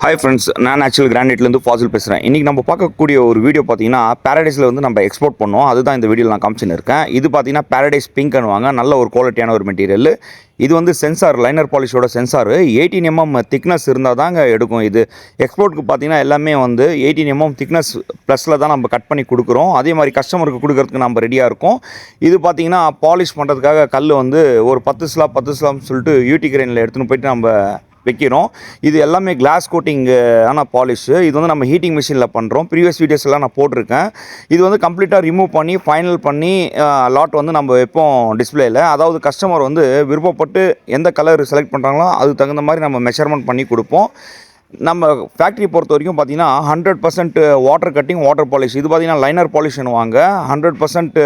Hi friends, நான் actual கிரானைட்லேருந்து Fazil பேசுகிறேன். இன்றைக்கி நம்ம பார்க்கக்கூடிய ஒரு வீடியோ பார்த்தீங்கன்னா பேரடைஸில் வந்து நம்ம எக்ஸ்போர்ட் பண்ணோம். அதுதான் இந்த வீடியோவில் நான் காமிச்சுன்னு இருக்கேன். இது பார்த்தீங்கன்னா பேரடைஸ் பிங்க்னுவாங்க. நல்ல ஒரு குவாலிட்டியான ஒரு மெட்டீரியல். இது வந்து சென்சார், லைனர் பாலிஷோட சென்சார் 18 mm திக்னஸ் இருந்தால் தாங்க எடுக்கும். இது எக்ஸ்போர்ட்டுக்கு பார்த்தீங்கன்னா எல்லாமே வந்து 18 mm திக்னஸ் ப்ளஸில் தான் நம்ம கட் பண்ணி கொடுக்குறோம். அதே மாதிரி கஸ்டமருக்கு கொடுக்கறதுக்கு நம்ம ரெடியாக இருக்கோம். இது பார்த்தீங்கன்னா பாலிஷ் பண்ணுறதுக்காக கல் வந்து ஒரு 10 ஸ்லாப்னு சொல்லிட்டு யூடி கிரைனில் எடுத்துன்னு போயிட்டு நம்ம வைக்கிறோம். இது எல்லாமே கிளாஸ் கோட்டிங் ஆன பாலிஷு. இது வந்து நம்ம ஹீட்டிங் மிஷினில் பண்ணுறோம். ப்ரீவியஸ் வீடியோஸ் எல்லாம் நான் போட்டிருக்கேன். இது வந்து கம்ப்ளீட்டாக ரிமூவ் பண்ணி ஃபைனல் பண்ணி லாட் வந்து நம்ம வைப்போம் டிஸ்பிளேயில். அதாவது கஸ்டமர் வந்து விருப்பப்பட்டு எந்த கலர் செலக்ட் பண்ணுறாங்களோ அதுக்கு தகுந்த மாதிரி நம்ம மெஷர்மெண்ட் பண்ணி கொடுப்போம். நம்ம ஃபேக்ட்ரி பொறுத்த வரைக்கும் பார்த்தீங்கன்னா 100% வாட்டர் கட்டிங், வாட்டர் பாலிஷ். இது பார்த்தீங்கன்னா லைனர் பாலிஷ்னுவாங்க. 100%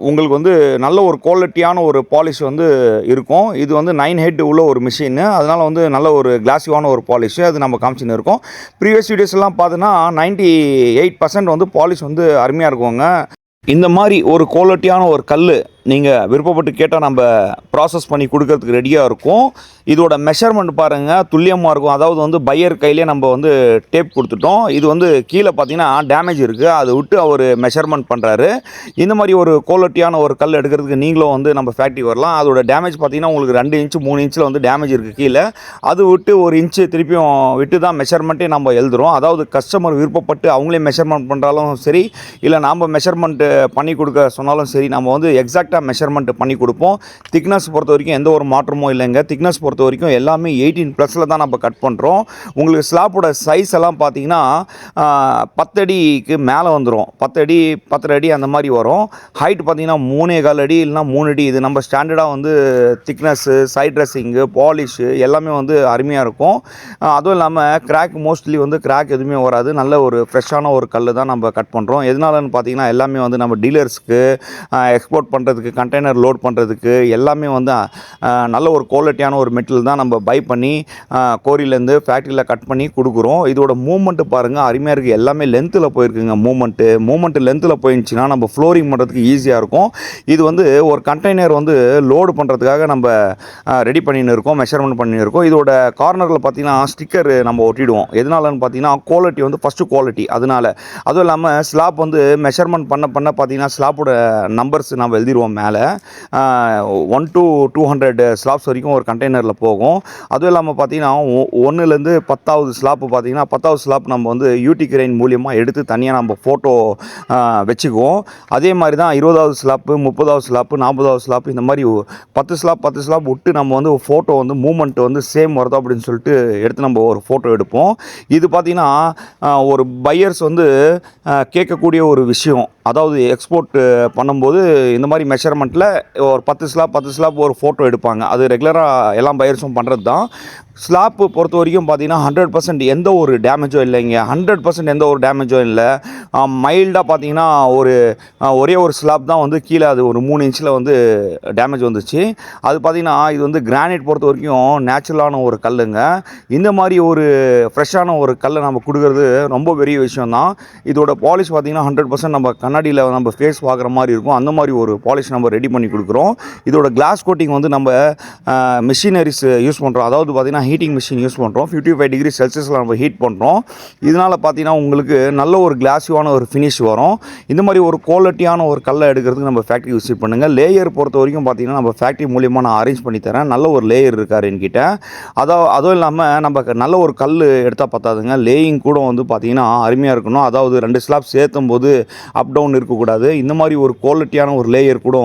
உங்களுக்கு வந்து நல்ல ஒரு குவாலிட்டியான ஒரு பாலிஷ் வந்து இருக்கும். இது வந்து 9 ஹெட் உள்ள ஒரு மிஷின். அதனால் வந்து நல்ல ஒரு கிளாஸிவான ஒரு பாலிஷ் அது நம்ம காமிச்சின்னு இருக்கோம். ப்ரீவியஸ் வீடியோஸ்லாம் பார்த்தோன்னா 98% வந்து பாலிஷ் வந்து அருமையாக இருக்குங்க. இந்த மாதிரி ஒரு குவாலிட்டியான ஒரு கல் நீங்கள் விருப்பப்பட்டு கேட்டால் நம்ம ப்ராசஸ் பண்ணி கொடுக்கறதுக்கு ரெடியாக இருக்கும். இதோட மெஷர்மெண்ட் பாருங்கள், துல்லியமாக இருக்கும். அதாவது வந்து பையர் கையிலே நம்ம வந்து டேப் கொடுத்துட்டோம். இது வந்து கீழே பார்த்தீங்கன்னா டேமேஜ் இருக்குது, அதை விட்டு அவர் மெஷர்மெண்ட் பண்ணுறாரு. இந்த மாதிரி ஒரு குவாலிட்டியான ஒரு கல் எடுக்கிறதுக்கு நீங்களும் வந்து நம்ம ஃபேக்ட்ரி வரலாம். அதோட டேமேஜ் பார்த்தீங்கன்னா உங்களுக்கு 2 இன்ச்சு 3 இன்ச்சில் வந்து டேமேஜ் இருக்குது கீழே. அது விட்டு 1 இன்ச்சு திருப்பியும் விட்டு தான் மெஷர்மெண்ட்டே நம்ம எழுதுகிறோம். அதாவது கஸ்டமர் விருப்பப்பட்டு அவங்களே மெஷர்மெண்ட் பண்ணுறாலும் சரி, இல்லை நாம் மெஷர்மெண்ட்டு பண்ணி கொடுக்க சொன்னாலும் சரி, நம்ம வந்து எக்ஸாக்டாக மெஷர்மெண்ட் பண்ணி கொடுப்போம். திக்னஸ் பொறுத்த வரைக்கும் எந்த ஒரு மாற்றமும் இல்லைங்க. திக்னஸ் பொறுத்த வரைக்கும் எல்லாமே 18+ தான் நம்ம கட் பண்ணுறோம். உங்களுக்கு ஸ்லாப்போட சைஸ் எல்லாம் பார்த்தீங்கன்னா 10 அடிக்கு மேலே வந்துடும். 10 அடி 10.5 அடி அந்த மாதிரி வரும். ஹைட் பார்த்தீங்கன்னா 3.25 அடி இல்லைனா 3 அடி. இது நம்ம ஸ்டாண்டர்டாக வந்து திக்னஸ்ஸு, சைட் ட்ரெஸ்ஸிங்கு, பாலிஷு எல்லாமே வந்து அருமையாக இருக்கும். அதுவும் இல்லாமல் கிராக் மோஸ்ட்லி வந்து கிராக் எதுவுமே வராது. நல்ல ஒரு ஃப்ரெஷ்ஷான ஒரு கல் தான் நம்ம கட் பண்ணுறோம். எதனாலன்னு பார்த்தீங்கன்னா எல்லாமே வந்து நம்ம டீலர்ஸ்க்கு எக்ஸ்போர்ட் பண்ணுறதுக்கு, கண்டெய்னர் லோட் பண்ணுறதுக்கு எல்லாமே வந்து நல்ல ஒரு குவாலிட்டியான ஒரு மெட்டீரியல் தான் நம்ம பை பண்ணி கோரியிலேருந்து ஃபேக்ட்ரியில் கட் பண்ணி கொடுக்குறோம். இதோட மூவ்மெண்ட்டு பாருங்கள், அருமையாக இருக்குது. எல்லாமே லென்த்தில் போயிருக்குங்க. மூவ்மெண்ட்டு லென்த்தில் போயிடுச்சுன்னா நம்ம ஃப்ளோரிங் பண்ணுறதுக்கு ஈஸியாக இருக்கும். இது வந்து ஒரு கண்டெய்னர் வந்து லோடு பண்ணுறதுக்காக நம்ம ரெடி பண்ணின்னு இருக்கோம், மெஷர்மெண்ட் பண்ணின்னு இருக்கோம். இதோட கார்னரில் பார்த்தீங்கன்னா ஸ்டிக்கர் நம்ம ஒட்டிடுவோம். எதனாலன்னு பார்த்தீங்கன்னா குவாலிட்டி வந்து ஃபஸ்ட்டு குவாலிட்டி. அதனால் அதுவும் இல்லாமல் ஸ்லாப் வந்து மெஷர்மெண்ட் பண்ண பார்த்தீங்கன்னா ஸ்லாப்போட நம்பர்ஸ் நம்ம எழுதிடுவோம் மேலே. 1 to 200 ஸ்லாப்ஸ் வரைக்கும் ஒரு கண்டெய்னரில் போகும். அதுவும் இல்லாமல் பார்த்தீங்கன்னா 1லேருந்து 10வது ஸ்லாப்பு பார்த்தீங்கன்னா 10வது ஸ்லாப் நம்ம வந்து யூடி கிரைன் மூலியமாக எடுத்து தனியாக நம்ம ஃபோட்டோ வச்சுக்குவோம். அதே மாதிரி தான் 20வது ஸ்லாப்பு, 30வது ஸ்லாப்பு, 40வது ஸ்லாப்பு, இந்த மாதிரி 10 ஸ்லாப் விட்டு நம்ம வந்து ஃபோட்டோ வந்து மூமெண்ட் வந்து சேம் வருதோ அப்படின்னு சொல்லிட்டு எடுத்து நம்ம ஒரு ஃபோட்டோ எடுப்போம். இது பார்த்திங்கன்னா ஒரு பையர்ஸ் வந்து கேட்கக்கூடிய ஒரு விஷயம். அதாவது எக்ஸ்போர்ட் பண்ணும்போது இந்த மாதிரி மெஷர்மெண்ட்டில் ஒரு 10 ஸ்லாப் ஒரு ஃபோட்டோ எடுப்பாங்க. அது ரெகுலராக எல்லா பையர்ஸும் பண்ணுறது தான். ஸ்லாப்பு பொறுத்த வரைக்கும் பார்த்தீங்கன்னா 100% எந்த ஒரு டேமேஜும் இல்லைங்க. 100% எந்த ஒரு டேமேஜும் இல்லை. மைல்டாக பார்த்தீங்கன்னா ஒரே ஒரு ஸ்லாப் தான் வந்து கீழே அது ஒரு 3 இன்ச்சில் வந்து டேமேஜ் வந்துச்சு. அது பார்த்திங்கன்னா இது வந்து கிரானைட் பொறுத்த வரைக்கும் நேச்சுரலான ஒரு கல்லுங்க. இந்த மாதிரி ஒரு ஃப்ரெஷ்ஷான ஒரு கல்லை நம்ம கொடுக்குறது ரொம்ப பெரிய விஷயம் தான். இதோட பாலிஷ் பார்த்திங்கன்னா 100% நம்ம கண்ணாடியில் நம்ம ஃபேஸ் பார்க்குற மாதிரி இருக்கும். அந்த மாதிரி ஒரு பாலிஷ் நம்ம ரெடி பண்ணி கொடுக்குறோம். இதோட கிளாஸ் கோட்டிங் வந்து நம்ம மிஷினரிஸ் யூஸ் பண்ணுறோம். அதாவது பார்த்திங்கன்னா ஹீட்டிங் மிஷின் யூஸ் பண்ணுறோம். 55 டிகிரி செல்சியஸில் நம்ம ஹீட் பண்ணுறோம். இதனால் பார்த்தீங்கன்னா உங்களுக்கு நல்ல ஒரு கிளாஸிவான ஒரு ஃபினிஷ் வரும். இந்த மாதிரி ஒரு குவாலிட்டியான ஒரு கல்லை எடுக்கிறதுக்கு நம்ம ஃபேக்ட்ரி விசிட் பண்ணுங்கள். லேயர் பொறுத்த வரைக்கும் பார்த்தீங்கன்னா நம்ம ஃபேக்ட்ரி மூலியமாக நான் அரேஞ்ச் பண்ணி தரேன். நல்ல ஒரு லேயர் இருக்கார் என்கிட்ட. அதுவும் இல்லாமல் நம்ம நல்ல ஒரு கல் எடுத்தால் பார்த்தாதுங்க, லேயிங் கூட வந்து பார்த்திங்கன்னா அருமையாக இருக்கணும். அதாவது 2 ஸ்லாப் சேர்த்தும் போது அப் டவுன் இருக்கக்கூடாது. இந்த மாதிரி ஒரு குவாலிட்டியான ஒரு லேயர் கூட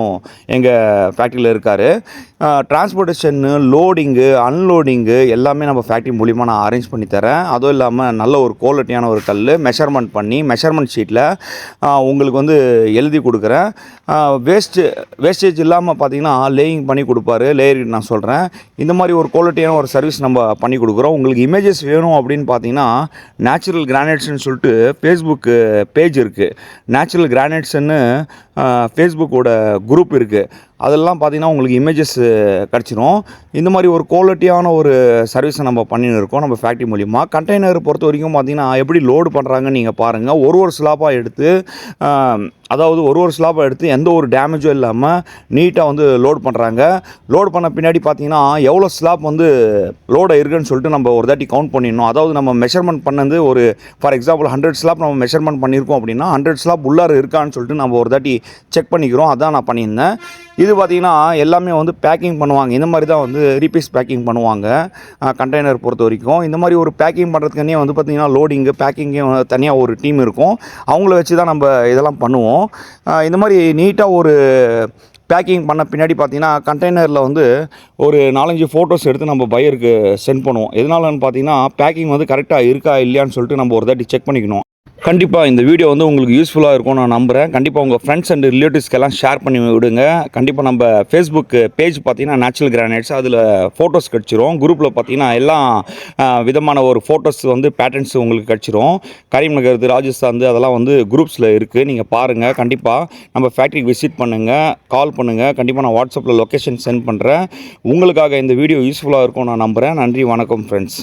எங்கள் ஃபேக்ட்ரியில் இருக்கார். டிரான்ஸ்போர்ட்டேஷன்னு, லோடிங்கு, அன்லோடிங்கு எல்லாமே நம்ம ஃபேக்ட்ரி மூலிமா நான் அரேஞ்ச் பண்ணி தரேன். அதுவும் இல்லாமல் நல்ல ஒரு குவாலிட்டியான ஒரு கல் மெஷர்மெண்ட் பண்ணி மெஷர்மெண்ட் ஷீட்டில் உங்களுக்கு வந்து எழுதி கொடுக்குறேன். வேஸ்டேஜ் இல்லாமல் பார்த்தீங்கன்னா லேயிங் பண்ணி கொடுப்பாரு. லேயர் நான் சொல்கிறேன். இந்த மாதிரி ஒரு குவாலிட்டியான ஒரு சர்வீஸ் நம்ம பண்ணி கொடுக்குறோம். உங்களுக்கு இமேஜஸ் வேணும் அப்படின்னு பார்த்தீங்கன்னா நேச்சுரல் கிரானைட்ஸ்னு சொல்லிட்டு ஃபேஸ்புக் பேஜ் இருக்குது. நேச்சுரல் கிரானைட்ஸ்ன்னு ஃபேஸ்புக்கோட குரூப் இருக்குது. அதெல்லாம் பார்த்திங்கன்னா உங்களுக்கு இமேஜஸ் கிடச்சிரும். இந்த மாதிரி ஒரு குவாலிட்டியான ஒரு சர்வீஸை நம்ம பண்ணின்னு இருக்கோம் நம்ம ஃபேக்ட்ரி மூலிமா. கண்டெய்னர் பொறுத்த வரைக்கும் பார்த்திங்கன்னா எப்படி லோடு பண்ணுறாங்கன்னு நீங்கள் பாருங்கள். ஒரு ஸ்லாப்பாக எடுத்து அதாவது ஒரு ஸ்லாப்பை எடுத்து எந்த ஒரு டேமேஜும் இல்லாமல் நீட்டாக வந்து லோட் பண்ணுறாங்க. லோட் பண்ண பின்னாடி பார்த்தீங்கன்னா எவ்வளோ ஸ்லாப் வந்து லோடாக இருக்குன்னு சொல்லிட்டு நம்ம ஒரு தாட்டி கவுண்ட் பண்ணிடணும். அதாவது நம்ம மெஷர்மெண்ட் பண்ணது ஒரு ஃபார் எக்ஸாம்பிள் 100 ஸ்லாப் நம்ம மெஷர்மெண்ட் பண்ணியிருக்கோம் அப்படின்னா 100 ஸ்லாப் உள்ளார இருக்கான்னு சொல்லிட்டு நம்ம ஒரு தாட்டி செக் பண்ணிக்கிறோம். அதான் நான் பண்ணியிருந்தேன். இது பார்த்திங்கன்னா எல்லாமே வந்து பேக்கிங் பண்ணுவாங்க. இந்த மாதிரி தான் வந்து ரீபீஸ் பேக்கிங் பண்ணுவாங்க கண்டெய்னர் பொறுத்த வரைக்கும். இந்த மாதிரி ஒரு பேக்கிங் பண்ணுறதுக்குன்னே வந்து பார்த்திங்கன்னா லோடிங்கு பேக்கிங்கு தனியாக ஒரு டீம் இருக்கும். அவங்கள வச்சு தான் நம்ம இதெல்லாம் பண்ணுவோம். இந்த மாதிரி நீட்டாக ஒரு பேக்கிங் பண்ண பின்னாடி பார்த்தீங்கன்னா கண்டெய்னரில் வந்து ஒரு 4-5 ஃபோட்டோஸ் எடுத்து நம்ம பையருக்கு சென்ட் பண்ணுவோம். எதனாலன்னு பார்த்தீங்கன்னா பேக்கிங் வந்து கரெக்டாக இருக்கா இல்லையான்னு சொல்லிட்டு நம்ம ஒரு தாட்டி செக் பண்ணிக்கணும். கண்டிப்பாக இந்த வீடியோ வந்து உங்களுக்கு யூஸ்ஃபுல்லாக இருக்கும்னு நான் நம்புகிறேன். கண்டிப்பாக உங்கள் ஃப்ரெண்ட்ஸ் அண்ட் ரிலேட்டிவ்ஸ்க்கெல்லாம் ஷேர் பண்ணி விடுங்க. கண்டிப்பாக நம்ம ஃபேஸ்புக் பேஜ் பார்த்தீங்கன்னா நேச்சுரல் கிரானைட்ஸ், அதில் ஃபோட்டோஸ் கிடச்சிரும். குரூப்பில் பார்த்தீங்கன்னா எல்லாம் விதமான ஒரு ஃபோட்டோஸ் வந்து பேட்டர்ன்ஸ் உங்களுக்கு கிடச்சிரும். கரீம்நகர், ராஜஸ்தான் அதெல்லாம் வந்து குரூப்ஸில் இருக்குது. நீங்கள் பாருங்கள். கண்டிப்பாக நம்ம ஃபேக்ட்ரிக்கு விசிட் பண்ணுங்கள், கால் பண்ணுங்கள். கண்டிப்பாக நான் வாட்ஸ்அப்பில் லொக்கேஷன் சென்ட் பண்ணுறேன். உங்களுக்காக இந்த வீடியோ யூஸ்ஃபுல்லாக இருக்கும்னு நான் நம்புகிறேன். நன்றி, வணக்கம் ஃப்ரெண்ட்ஸ்.